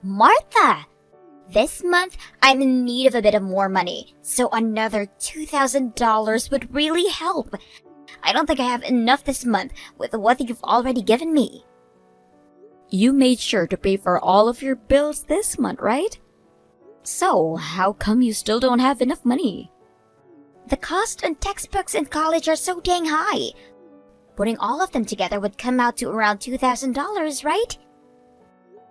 Martha! This month, I'm in need of a bit of more money, so another $2,000 would really help. I don't think I have enough this month with what you've already given me. You made sure to pay for all of your bills this month, right? So, how come you still don't have enough money? The cost on textbooks in college are so dang high. Putting all of them together would come out to around $2,000, right?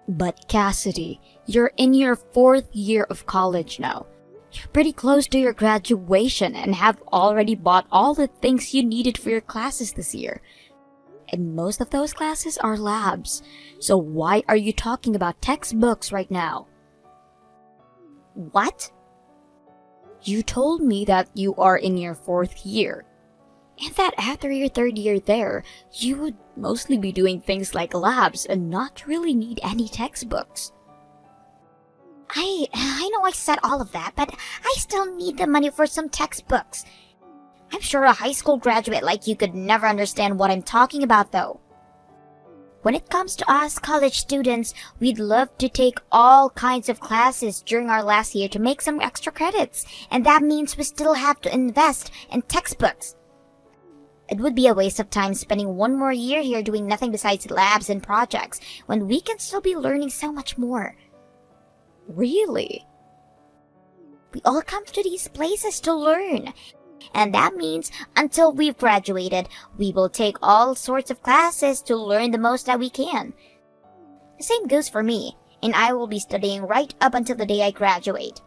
But Cassidy, you're in your 4th year of college now. You're pretty close to your graduation and have already bought all the things you needed for your classes this year. And most of those classes are labs. So why are you talking about textbooks right now? What? You told me that you are in your 4th year. And that after your 3rd year there, you would mostly be doing things like labs and not really need any textbooks. I know I said all of that, but I still need the money for some textbooks. I'm sure a high school graduate like you could never understand what I'm talking about, though. When it comes to us college students, we'd love to take all kinds of classes during our last year to make some extra credits, and that means we still have to invest in textbooks. It would be a waste of time spending one more year here doing nothing besides labs and projects, when we can still be learning so much more. Really? We all come to these places to learn. And that means until we've graduated, we will take all sorts of classes to learn the most that we can. The same goes for me, and I will be studying right up until the day I graduate.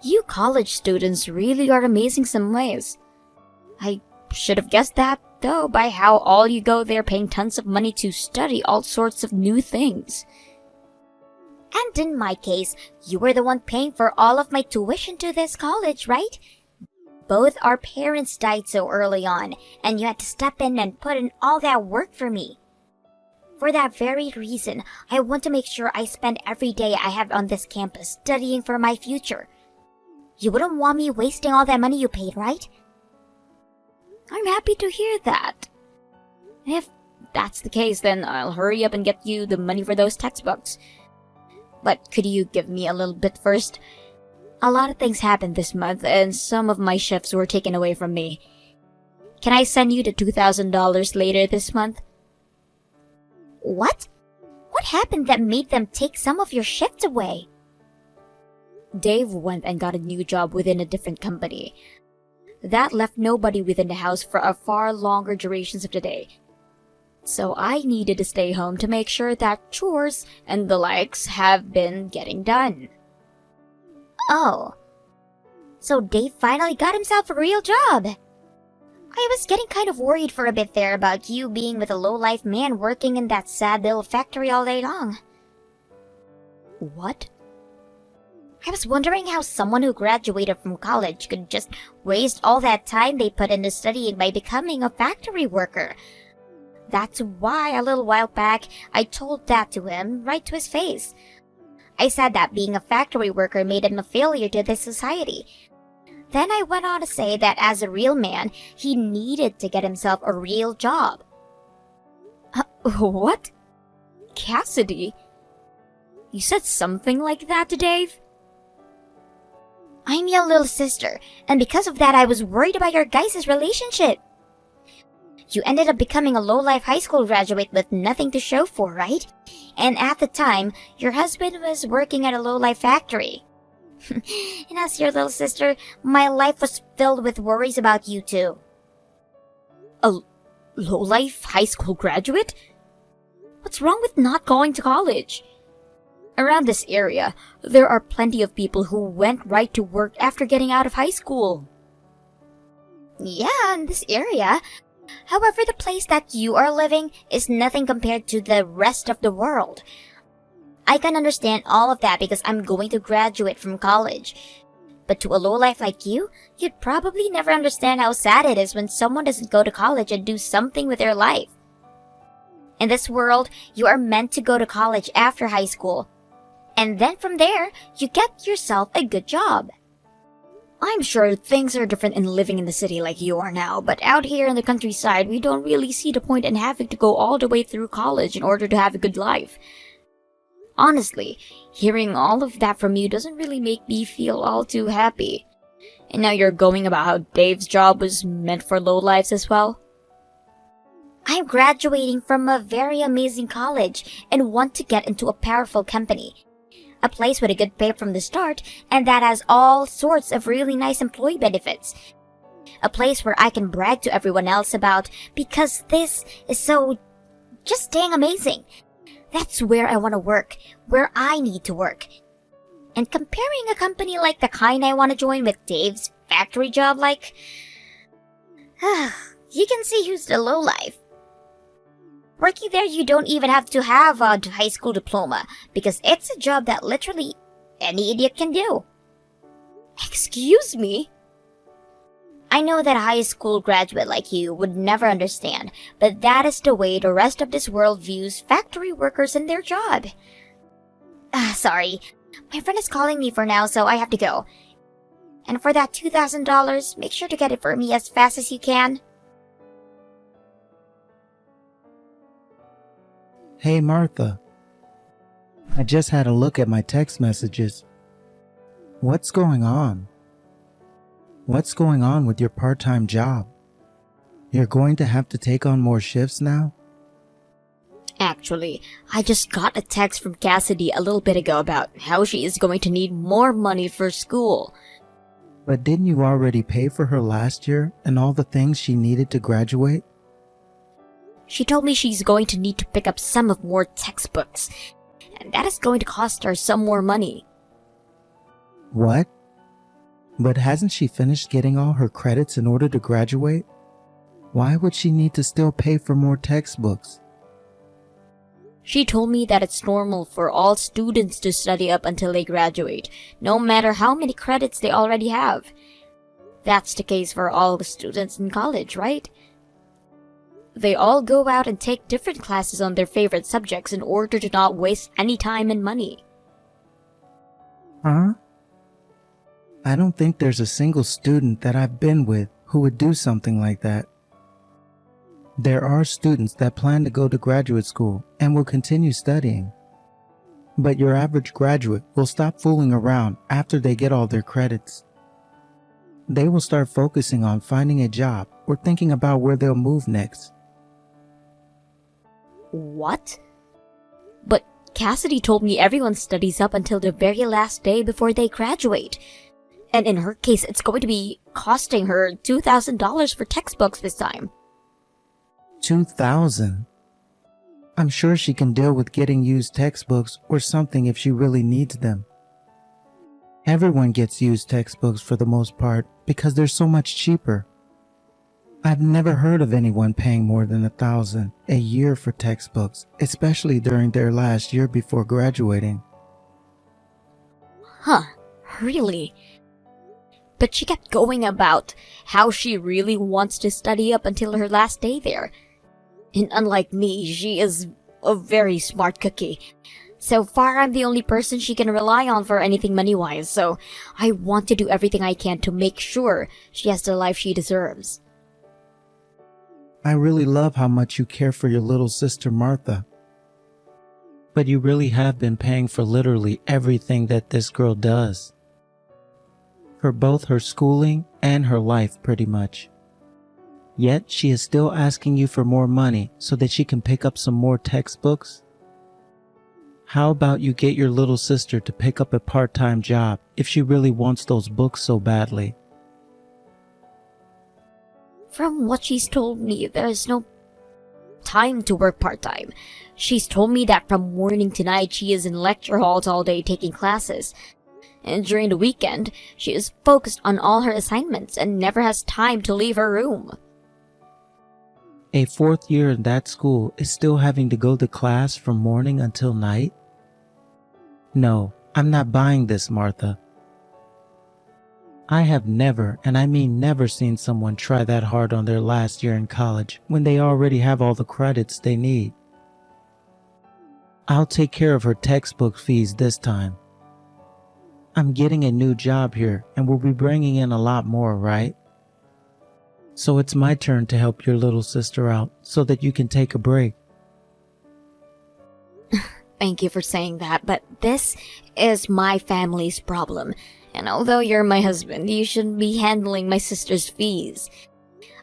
You college students really are amazing some ways. I should have guessed that, though, by how all you go there paying tons of money to study all sorts of new things. And in my case, you were the one paying for all of my tuition to this college, right? Both our parents died so early on, and you had to step in and put in all that work for me. For that very reason, I want to make sure I spend every day I have on this campus studying for my future. You wouldn't want me wasting all that money you paid, right? I'm happy to hear that. If that's the case, then I'll hurry up and get you the money for those textbooks. But could you give me a little bit first? A lot of things happened this month, and some of my shifts were taken away from me. Can I send you the $2,000 later this month? What? What happened that made them take some of your shifts away? Dave went and got a new job within a different company. That left nobody within the house for a far longer durations of the day. So I needed to stay home to make sure that chores and the likes have been getting done. Oh. So Dave finally got himself a real job. I was getting kind of worried for a bit there about you being with a low-life man working in that sad little factory all day long. What? I was wondering how someone who graduated from college could just waste all that time they put into studying by becoming a factory worker. That's why a little while back I told that to him right to his face. I said that being a factory worker made him a failure to this society. Then I went on to say that as a real man, he needed to get himself a real job. What? Cassidy? You said something like that to Dave? I'm your little sister, and because of that I was worried about your guys' relationship. You ended up becoming a low-life high school graduate with nothing to show for, right? And at the time, your husband was working at a low-life factory. And as your little sister, my life was filled with worries about you too. A low-life high school graduate? What's wrong with not going to college? Around this area, there are plenty of people who went right to work after getting out of high school. Yeah, in this area. However, the place that you are living is nothing compared to the rest of the world. I can understand all of that because I'm going to graduate from college. But to a lowlife like you, you'd probably never understand how sad it is when someone doesn't go to college and do something with their life. In this world, you are meant to go to college after high school. And then from there, you get yourself a good job. I'm sure things are different in living in the city like you are now, but out here in the countryside, we don't really see the point in having to go all the way through college in order to have a good life. Honestly, hearing all of that from you doesn't really make me feel all too happy. And now you're going about how Dave's job was meant for lowlifes as well? I'm graduating from a very amazing college and want to get into a powerful company. A place with a good pay from the start and that has all sorts of really nice employee benefits. A place where I can brag to everyone else about because this is so just dang amazing. That's where I want to work, where I need to work. And comparing a company like the kind I want to join with Dave's factory job like... you can see who's the lowlife. Working there, you don't even have to have a high school diploma because it's a job that literally any idiot can do. Excuse me? I know that a high school graduate like you would never understand, but that is the way the rest of this world views factory workers and their job. Sorry, my friend is calling me for now, so I have to go. And for that $2,000, make sure to get it for me as fast as you can. Hey Martha, I just had a look at my text messages. What's going on? What's going on with your part-time job? You're going to have to take on more shifts now? Actually, I just got a text from Cassidy a little bit ago about how she is going to need more money for school. But didn't you already pay for her last year and all the things she needed to graduate? She told me she's going to need to pick up some of more textbooks, and that is going to cost her some more money. What? But hasn't she finished getting all her credits in order to graduate? Why would she need to still pay for more textbooks? She told me that it's normal for all students to study up until they graduate, no matter how many credits they already have. That's the case for all the students in college, right? They all go out and take different classes on their favorite subjects in order to not waste any time and money. Huh? I don't think there's a single student that I've been with who would do something like that. There are students that plan to go to graduate school and will continue studying. But your average graduate will stop fooling around after they get all their credits. They will start focusing on finding a job or thinking about where they'll move next. What? But Cassidy told me everyone studies up until the very last day before they graduate. And in her case, it's going to be costing her $2,000 for textbooks this time. $2,000? I'm sure she can deal with getting used textbooks or something if she really needs them. Everyone gets used textbooks for the most part because they're so much cheaper. I've never heard of anyone paying more than $1,000 a year for textbooks, especially during their last year before graduating. Huh, really? But she kept going about how she really wants to study up until her last day there. And unlike me, she is a very smart cookie. So far, I'm the only person she can rely on for anything money-wise, so I want to do everything I can to make sure she has the life she deserves. I really love how much you care for your little sister Martha. But you really have been paying for literally everything that this girl does. For both her schooling and her life, pretty much. Yet she is still asking you for more money so that she can pick up some more textbooks? How about you get your little sister to pick up a part-time job if she really wants those books so badly? From what she's told me, there's no time to work part-time. She's told me that from morning to night she is in lecture halls all day taking classes. And during the weekend, she is focused on all her assignments and never has time to leave her room. A fourth year in that school is still having to go to class from morning until night? No, I'm not buying this, Martha. I have never, and I mean never, seen someone try that hard on their last year in college when they already have all the credits they need. I'll take care of her textbook fees this time. I'm getting a new job here and we'll be bringing in a lot more, right? So it's my turn to help your little sister out so that you can take a break. Thank you for saying that, but this is my family's problem. And although you're my husband, you shouldn't be handling my sister's fees.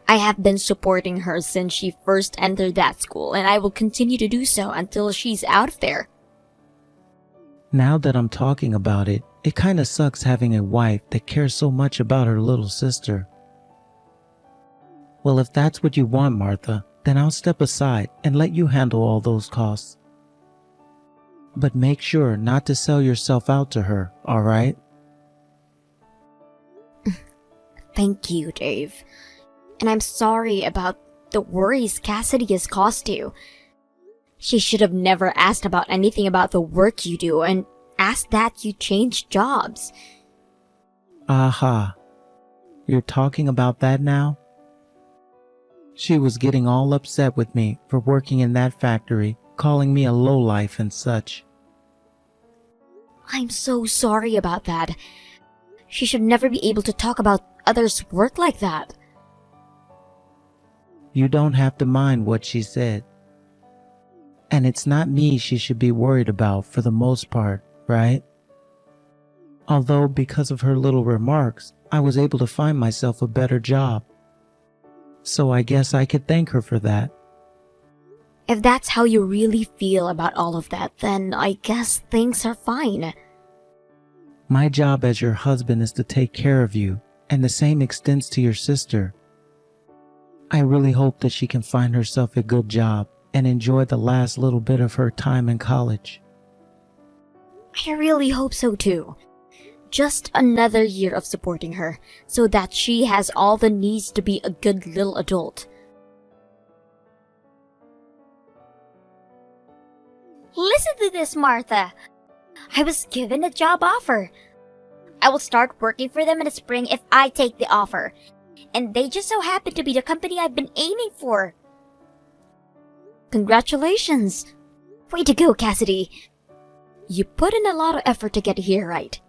I have been supporting her since she first entered that school, and I will continue to do so until she's out of there. Now that I'm talking about it, it kinda sucks having a wife that cares so much about her little sister. Well, if that's what you want, Martha, then I'll step aside and let you handle all those costs. But make sure not to sell yourself out to her, alright? Thank you, Dave. And I'm sorry about the worries Cassidy has caused you. She should have never asked about anything about the work you do and asked that you change jobs. Aha. You're talking about that now? She was getting all upset with me for working in that factory, calling me a lowlife and such. I'm so sorry about that. She should never be able to talk about others' work like that. You don't have to mind what she said. And it's not me she should be worried about for the most part, right? Although because of her little remarks, I was able to find myself a better job. So I guess I could thank her for that. If that's how you really feel about all of that, then I guess things are fine. My job as your husband is to take care of you, and the same extends to your sister. I really hope that she can find herself a good job and enjoy the last little bit of her time in college. I really hope so too. Just another year of supporting her, so that she has all the needs to be a good little adult. Listen to this, Martha. I was given a job offer. I will start working for them in the spring if I take the offer. And they just so happen to be the company I've been aiming for. Congratulations! Way to go, Cassidy. You put in a lot of effort to get here, right?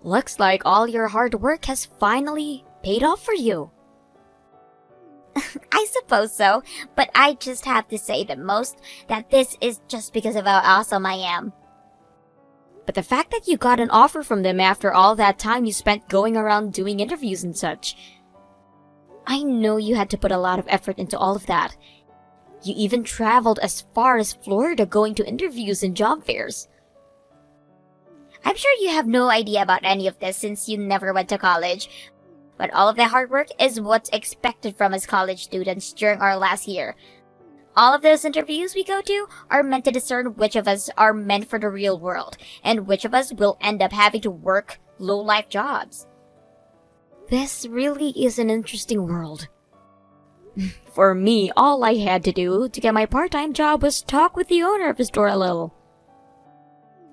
Looks like all your hard work has finally paid off for you. I suppose so, but I just have to say that this is just because of how awesome I am. But the fact that you got an offer from them after all that time you spent going around doing interviews and such. I know you had to put a lot of effort into all of that. You even traveled as far as Florida going to interviews and job fairs. I'm sure you have no idea about any of this since you never went to college. But all of that hard work is what's expected from us college students during our last year. All of those interviews we go to are meant to discern which of us are meant for the real world, and which of us will end up having to work low-life jobs. This really is an interesting world. For me, all I had to do to get my part-time job was talk with the owner of the store a little.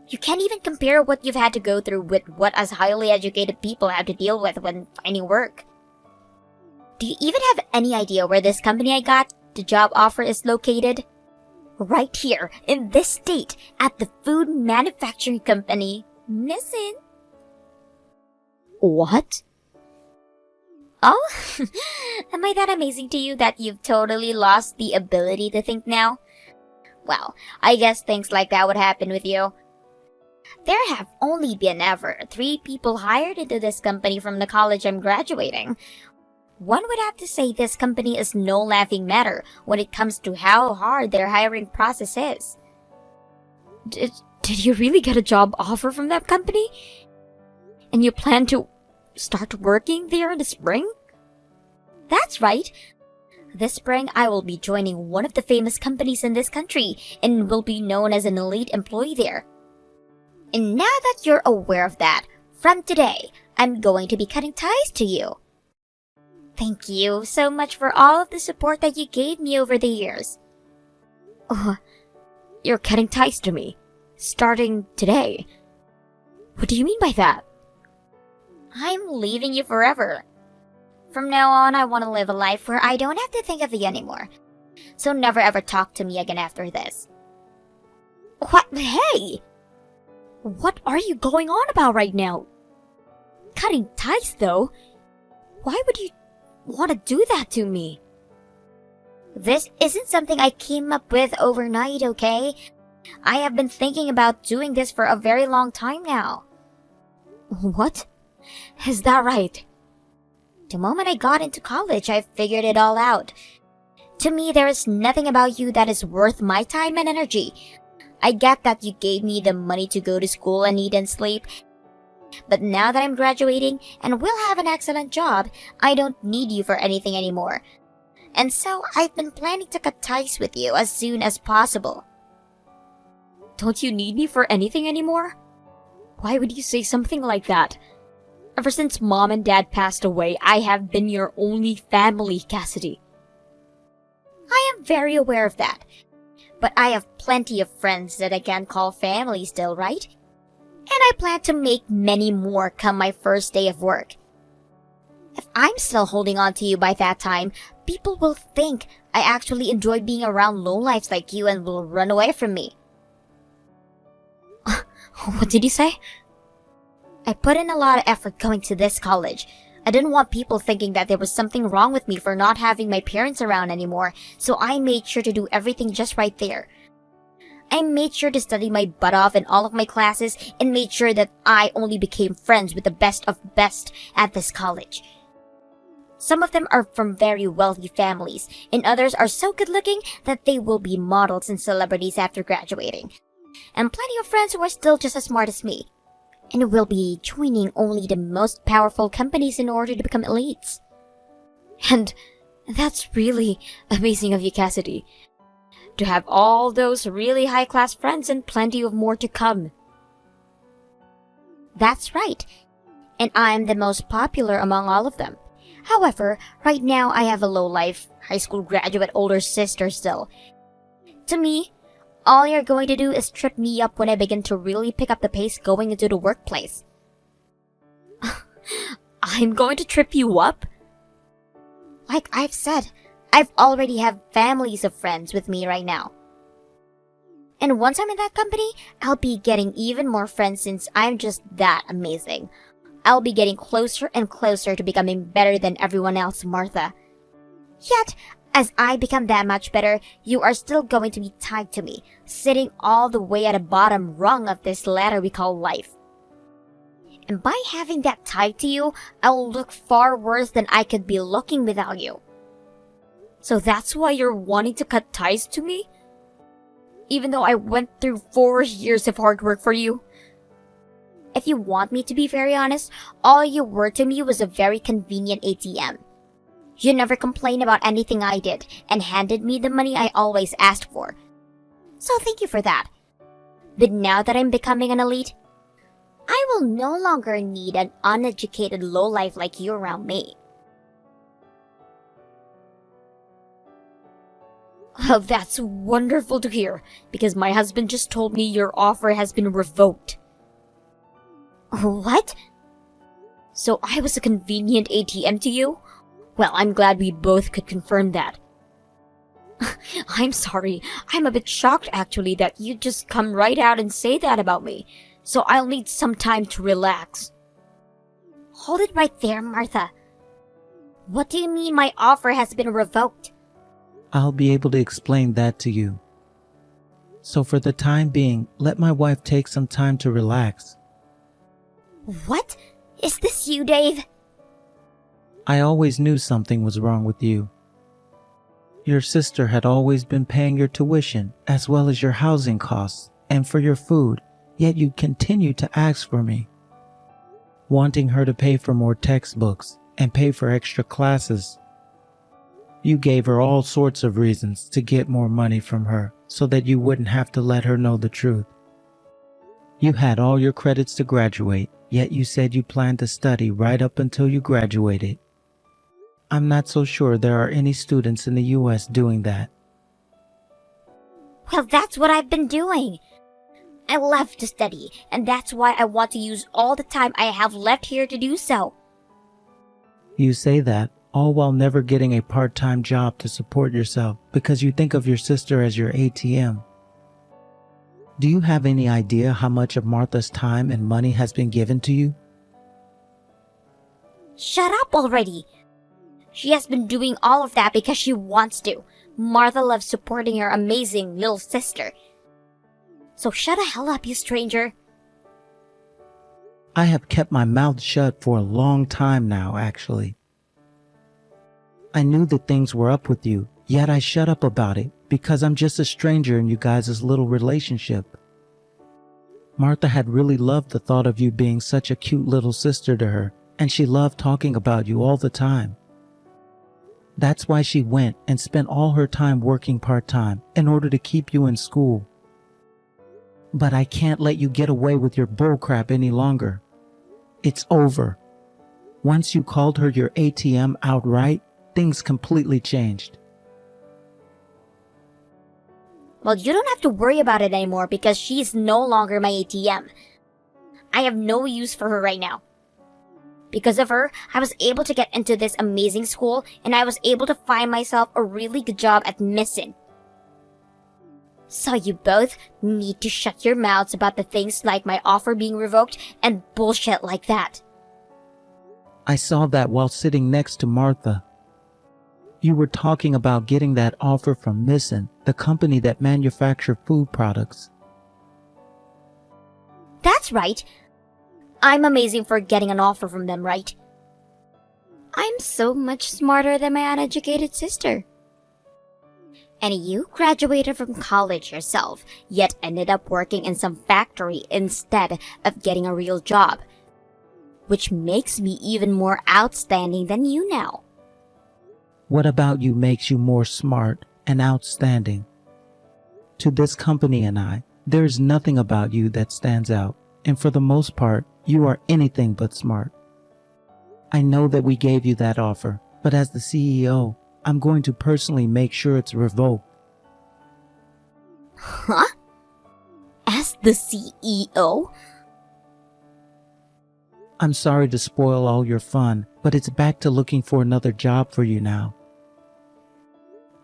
You can't even compare what you've had to go through with what us highly educated people have to deal with when finding work. Do you even have any idea where this company I got the job offer is located? Right here, in this state, at the food manufacturing company, Nissan. What? Oh? Am I that amazing to you that you've totally lost the ability to think now? Well, I guess things like that would happen with you. There have only been ever 3 people hired into this company from the college I'm graduating. One would have to say this company is no laughing matter when it comes to how hard their hiring process is. Did you really get a job offer from that company? And you plan to start working there in the spring? That's right. This spring, I will be joining one of the famous companies in this country and will be known as an elite employee there. And now that you're aware of that, from today, I'm going to be cutting ties to you. Thank you so much for all of the support that you gave me over the years. Oh, you're cutting ties to me. Starting today. What do you mean by that? I'm leaving you forever. From now on, I want to live a life where I don't have to think of you anymore. So never ever talk to me again after this. What? Hey! What are you going on about right now? Cutting ties, though? Why would you want to do that to me? This isn't something I came up with overnight, okay? I have been thinking about doing this for a very long time now. What? Is that right? The moment I got into college, I figured it all out. To me, there is nothing about you that is worth my time and energy. I get that you gave me the money to go to school and eat and sleep, but now that I'm graduating and will have an excellent job, I don't need you for anything anymore. And so I've been planning to cut ties with you as soon as possible. Don't you need me for anything anymore? Why would you say something like that? Ever since Mom and Dad passed away, I have been your only family, Cassidy. I am very aware of that. But I have plenty of friends that I can call family still, right? And I plan to make many more come my first day of work. If I'm still holding on to you by that time, people will think I actually enjoy being around lowlifes like you and will run away from me. What did you say? I put in a lot of effort going to this college. I didn't want people thinking that there was something wrong with me for not having my parents around anymore, so I made sure to do everything just right there. I made sure to study my butt off in all of my classes and made sure that I only became friends with the best of best at this college. Some of them are from very wealthy families, and others are so good looking that they will be models and celebrities after graduating. And plenty of friends who are still just as smart as me. And will be joining only the most powerful companies in order to become elites. And that's really amazing of you, Cassidy. To have all those really high-class friends and plenty of more to come. That's right. And I'm the most popular among all of them. However, right now I have a low-life, high school graduate older sister still. To me, all you're going to do is trip me up when I begin to really pick up the pace going into the workplace. I'm going to trip you up? Like I've said, I've already have families of friends with me right now. And once I'm in that company, I'll be getting even more friends since I'm just that amazing. I'll be getting closer and closer to becoming better than everyone else, Martha. Yet, as I become that much better, you are still going to be tied to me, sitting all the way at the bottom rung of this ladder we call life. And by having that tied to you, I'll look far worse than I could be looking without you. So that's why you're wanting to cut ties to me? Even though I went through 4 years of hard work for you? If you want me to be very honest, all you were to me was a very convenient ATM. You never complained about anything I did, and handed me the money I always asked for. So thank you for that. But now that I'm becoming an elite, I will no longer need an uneducated lowlife like you around me. Oh, that's wonderful to hear, because my husband just told me your offer has been revoked. What? So I was a convenient ATM to you? Well, I'm glad we both could confirm that. I'm sorry. I'm a bit shocked actually that you just come right out and say that about me. So I'll need some time to relax. Hold it right there, Martha. What do you mean my offer has been revoked? I'll be able to explain that to you. So for the time being, let my wife take some time to relax. What? Is this you, Dave? I always knew something was wrong with you. Your sister had always been paying your tuition as well as your housing costs and for your food, yet you continued to ask for me, wanting her to pay for more textbooks and pay for extra classes. You gave her all sorts of reasons to get more money from her so that you wouldn't have to let her know the truth. You had all your credits to graduate, yet you said you planned to study right up until you graduated. I'm not so sure there are any students in the U.S. doing that. Well, that's what I've been doing. I love to study, and that's why I want to use all the time I have left here to do so. You say that, all while never getting a part-time job to support yourself because you think of your sister as your ATM. Do you have any idea how much of Martha's time and money has been given to you? Shut up already! She has been doing all of that because she wants to. Martha loves supporting her amazing little sister. So shut the hell up, you stranger. I have kept my mouth shut for a long time now, actually. I knew that things were up with you, yet I shut up about it because I'm just a stranger in you guys' little relationship. Martha had really loved the thought of you being such a cute little sister to her, and she loved talking about you all the time. That's why she went and spent all her time working part-time in order to keep you in school. But I can't let you get away with your bullcrap any longer. It's over. Once you called her your ATM outright, things completely changed. Well, you don't have to worry about it anymore because she's no longer my ATM. I have no use for her right now. Because of her, I was able to get into this amazing school and I was able to find myself a really good job at missing. So you both need to shut your mouths about the things like my offer being revoked and bullshit like that. I saw that while sitting next to Martha. You were talking about getting that offer from Missin, the company that manufactures food products. That's right. I'm amazing for getting an offer from them, right? I'm so much smarter than my uneducated sister. And you graduated from college yourself, yet ended up working in some factory instead of getting a real job. Which makes me even more outstanding than you now. What about you makes you more smart and outstanding? To this company and I, there is nothing about you that stands out, and for the most part, you are anything but smart. I know that we gave you that offer, but as the CEO, I'm going to personally make sure it's revoked. Huh? As the CEO? I'm sorry to spoil all your fun, but it's back to looking for another job for you now.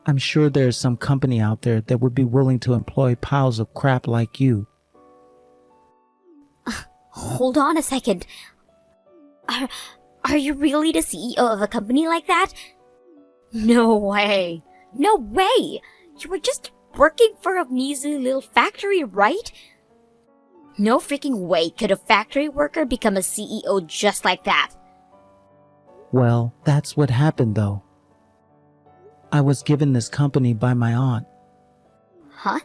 I'm sure there's some company out there that would be willing to employ piles of crap like you. Hold on a second. Are you really the CEO of a company like that? No way. No way! You were just working for a measly little factory, right? No freaking way could a factory worker become a CEO just like that. Well, that's what happened though. I was given this company by my aunt. Huh?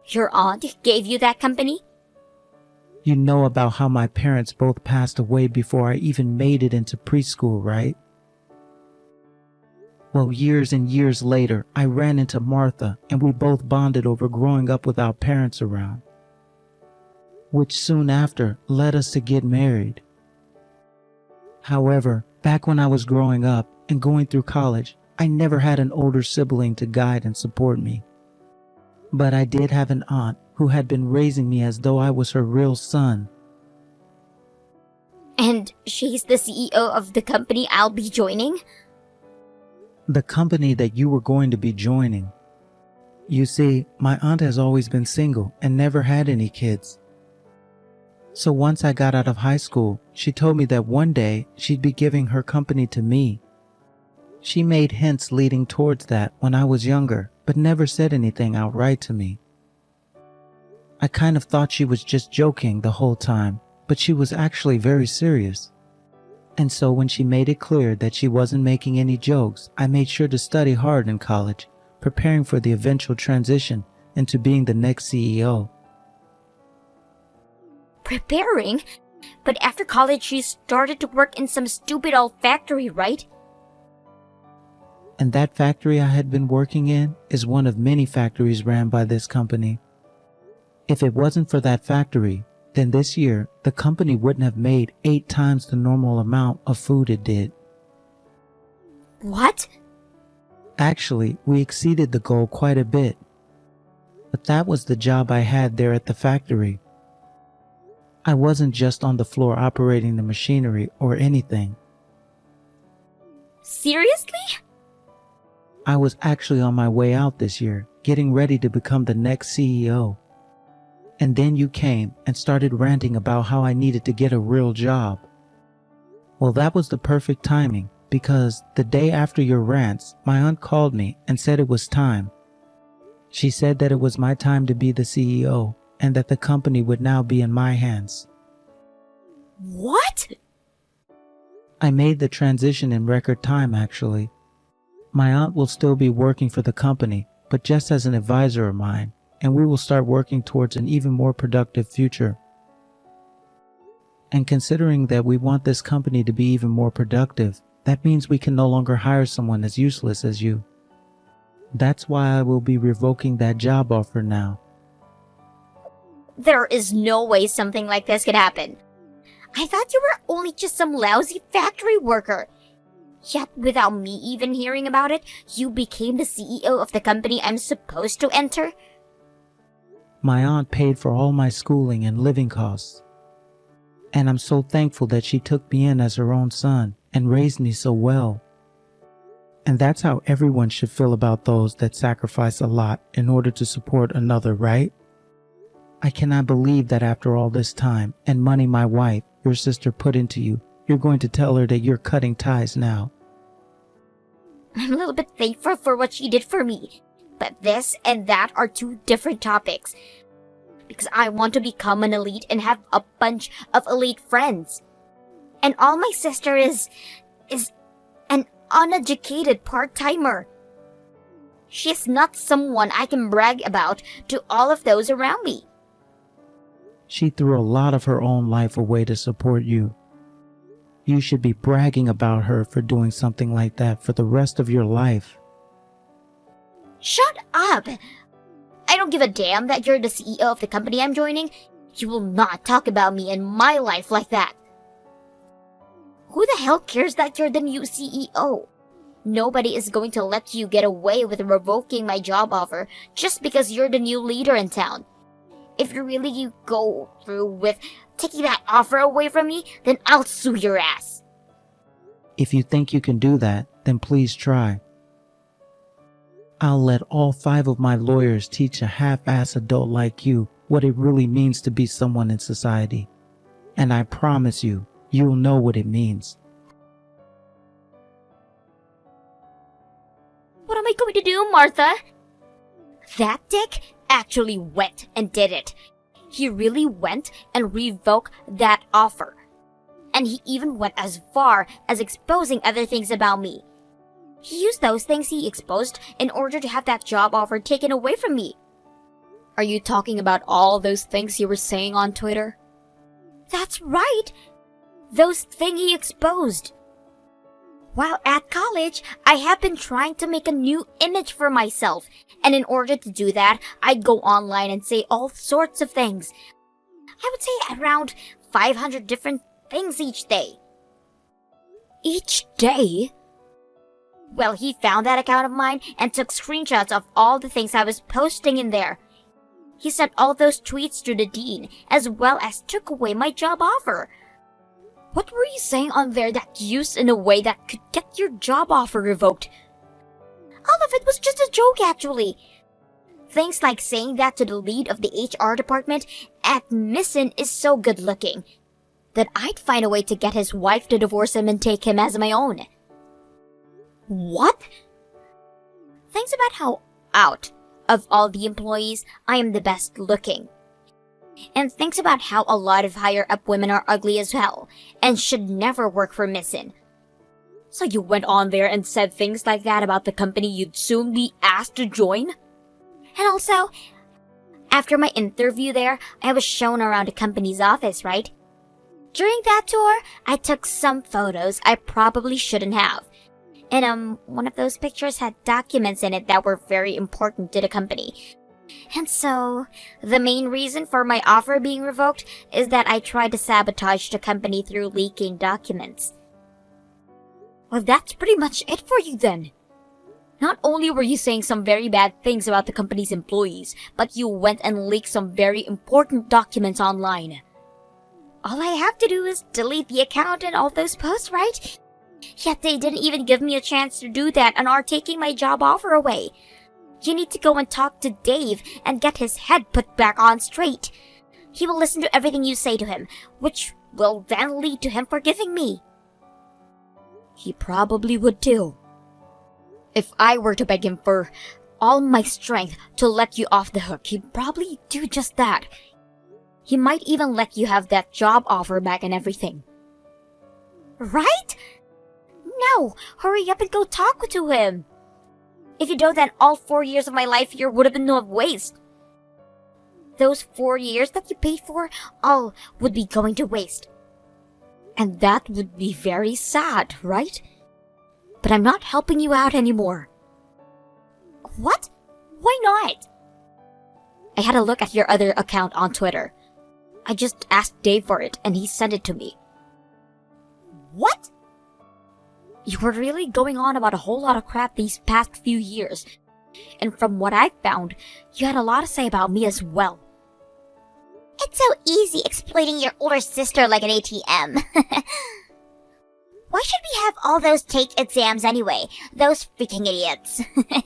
Your aunt gave you that company? You know about how my parents both passed away before I even made it into preschool, right? Well, years and years later, I ran into Martha and we both bonded over growing up without parents around, which soon after led us to get married. However, back when I was growing up and going through college, I never had an older sibling to guide and support me. But I did have an aunt who had been raising me as though I was her real son. And she's the CEO of the company I'll be joining? The company that you were going to be joining. You see, my aunt has always been single and never had any kids. So once I got out of high school, she told me that one day she'd be giving her company to me. She made hints leading towards that when I was younger, but never said anything outright to me. I kind of thought she was just joking the whole time, but she was actually very serious. And so when she made it clear that she wasn't making any jokes, I made sure to study hard in college, preparing for the eventual transition into being the next CEO. Preparing? But after college you started to work in some stupid old factory, right? And that factory I had been working in is one of many factories ran by this company. If it wasn't for that factory, then this year the company wouldn't have made 8 times the normal amount of food it did. What? Actually, we exceeded the goal quite a bit. But that was the job I had there at the factory. I wasn't just on the floor operating the machinery or anything. Seriously? I was actually on my way out this year, getting ready to become the next CEO. And then you came and started ranting about how I needed to get a real job. Well, that was the perfect timing, because the day after your rants, my aunt called me and said it was time. She said that it was my time to be the CEO and that the company would now be in my hands. What? I made the transition in record time, actually. My aunt will still be working for the company, but just as an advisor of mine, and we will start working towards an even more productive future. And considering that we want this company to be even more productive, that means we can no longer hire someone as useless as you. That's why I will be revoking that job offer now. There is no way something like this could happen. I thought you were only just some lousy factory worker. Yet without me even hearing about it, you became the CEO of the company I'm supposed to enter? My aunt paid for all my schooling and living costs. And I'm so thankful that she took me in as her own son and raised me so well. And that's how everyone should feel about those that sacrifice a lot in order to support another, right? I cannot believe that after all this time and money my wife, your sister, put into you, you're going to tell her that you're cutting ties now. I'm a little bit thankful for what she did for me. But this and that are two different topics. Because I want to become an elite and have a bunch of elite friends. And all my sister is an uneducated part-timer. She's not someone I can brag about to all of those around me. She threw a lot of her own life away to support you. You should be bragging about her for doing something like that for the rest of your life. Shut up! I don't give a damn that you're the CEO of the company I'm joining. You will not talk about me and my life like that. Who the hell cares that you're the new CEO? Nobody is going to let you get away with revoking my job offer just because you're the new leader in town. If you really go through with taking that offer away from me, then I'll sue your ass. If you think you can do that, then please try. I'll let all 5 of my lawyers teach a half-ass adult like you what it really means to be someone in society. And I promise you, you'll know what it means. What am I going to do, Martha? That dick actually went and did it. He really went and revoked that offer. And he even went as far as exposing other things about me. He used those things he exposed in order to have that job offer taken away from me. Are you talking about all those things you were saying on Twitter? That's right. Those things he exposed. While at college, I have been trying to make a new image for myself, and in order to do that, I'd go online and say all sorts of things. I would say around 500 different things each day. Each day? Well, he found that account of mine and took screenshots of all the things I was posting in there. He sent all those tweets to the dean, as well as took away my job offer. What were you saying on there that used in a way that could get your job offer revoked? All of it was just a joke, actually. Things like saying that to the lead of the HR department at Missin is so good looking that I'd find a way to get his wife to divorce him and take him as my own. What? Things about how out of all the employees, I am the best looking. And thinks about how a lot of higher up women are ugly as hell and should never work for Missin. So you went on there and said things like that about the company you'd soon be asked to join? And also, after my interview there, I was shown around the company's office, right? During that tour, I took some photos I probably shouldn't have. And one of those pictures had documents in it that were very important to the company. And so, the main reason for my offer being revoked is that I tried to sabotage the company through leaking documents. Well, that's pretty much it for you then. Not only were you saying some very bad things about the company's employees, but you went and leaked some very important documents online. All I have to do is delete the account and all those posts, right? Yet they didn't even give me a chance to do that and are taking my job offer away. You need to go and talk to Dave and get his head put back on straight. He will listen to everything you say to him, which will then lead to him forgiving me. He probably would too. If I were to beg him for all my strength to let you off the hook, he'd probably do just that. He might even let you have that job offer back and everything. Right? No, hurry up and go talk to him. If you don't, then all 4 years of my life here would have been no waste. Those 4 years that you paid for, all would be going to waste. And that would be very sad, right? But I'm not helping you out anymore. What? Why not? I had a look at your other account on Twitter. I just asked Dave for it and he sent it to me. What? You were really going on about a whole lot of crap these past few years. And from what I've found, you had a lot to say about me as well. It's so easy exploiting your older sister like an ATM. Why should we have all those take exams anyway? Those freaking idiots. I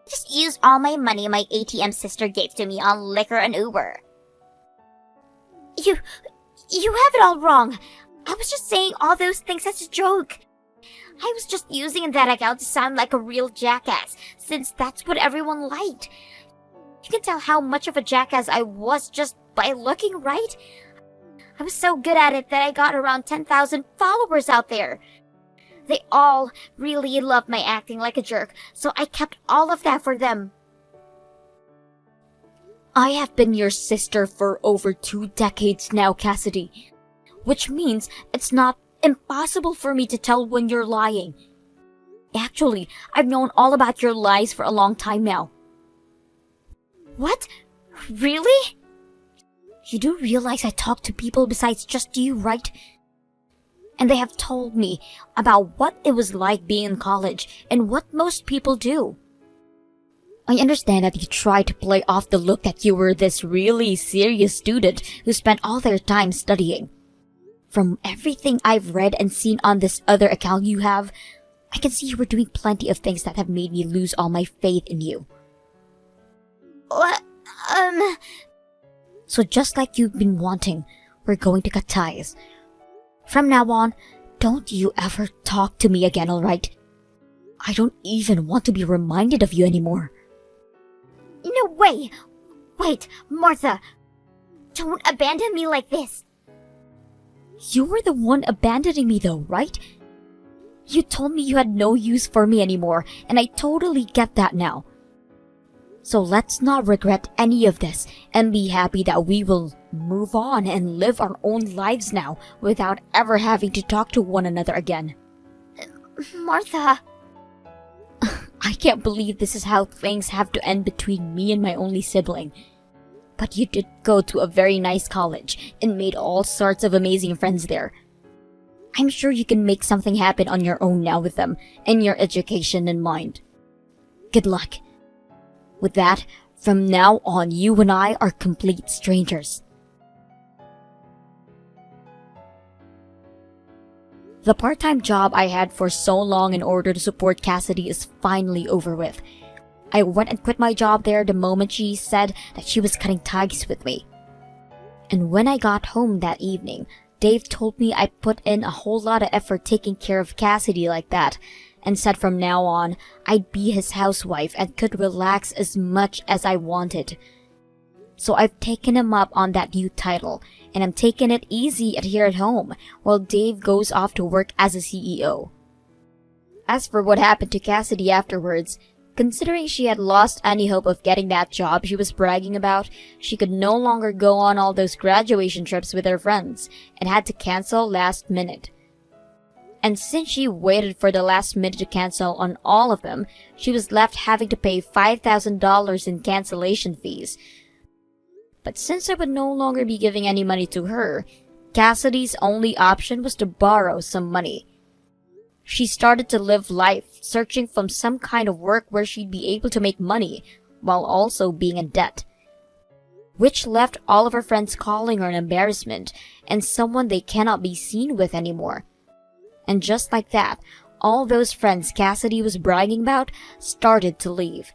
just used all my money my ATM sister gave to me on liquor and Uber. You have it all wrong. I was just saying all those things as a joke. I was just using that account to sound like a real jackass, since that's what everyone liked. You can tell how much of a jackass I was just by looking, right? I was so good at it that I got around 10,000 followers out there. They all really loved my acting like a jerk, so I kept all of that for them. I have been your sister for over 2 decades now, Cassidy. Which means it's not impossible for me to tell when you're lying. Actually, I've known all about your lies for a long time now. What? Really? You do realize I talk to people besides just you, right? And they have told me about what it was like being in college and what most people do. I understand that you try to play off the look that you were this really serious student who spent all their time studying. From everything I've read and seen on this other account you have, I can see you were doing plenty of things that have made me lose all my faith in you. What? So just like you've been wanting, we're going to cut ties. From now on, don't you ever talk to me again, alright? I don't even want to be reminded of you anymore. No way! Wait, Martha! Don't abandon me like this! You were the one abandoning me though, right? You told me you had no use for me anymore, and I totally get that now. So let's not regret any of this and be happy that we will move on and live our own lives now without ever having to talk to one another again. Martha... I can't believe this is how things have to end between me and my only sibling. But you did go to a very nice college and made all sorts of amazing friends there. I'm sure you can make something happen on your own now with them and your education in mind. Good luck. With that, from now on, you and I are complete strangers. The part-time job I had for so long in order to support Cassidy is finally over with. I went and quit my job there the moment she said that she was cutting ties with me. And when I got home that evening, Dave told me I put in a whole lot of effort taking care of Cassidy like that, and said from now on, I'd be his housewife and could relax as much as I wanted. So I've taken him up on that new title, and I'm taking it easy here at home, while Dave goes off to work as a CEO. As for what happened to Cassidy afterwards, considering she had lost any hope of getting that job she was bragging about, she could no longer go on all those graduation trips with her friends, and had to cancel last minute. And since she waited for the last minute to cancel on all of them, she was left having to pay $5,000 in cancellation fees. But since I would no longer be giving any money to her, Cassidy's only option was to borrow some money. She started to live life searching for some kind of work where she'd be able to make money while also being in debt, which left all of her friends calling her an embarrassment and someone they cannot be seen with anymore. And just like that, all those friends Cassidy was bragging about started to leave.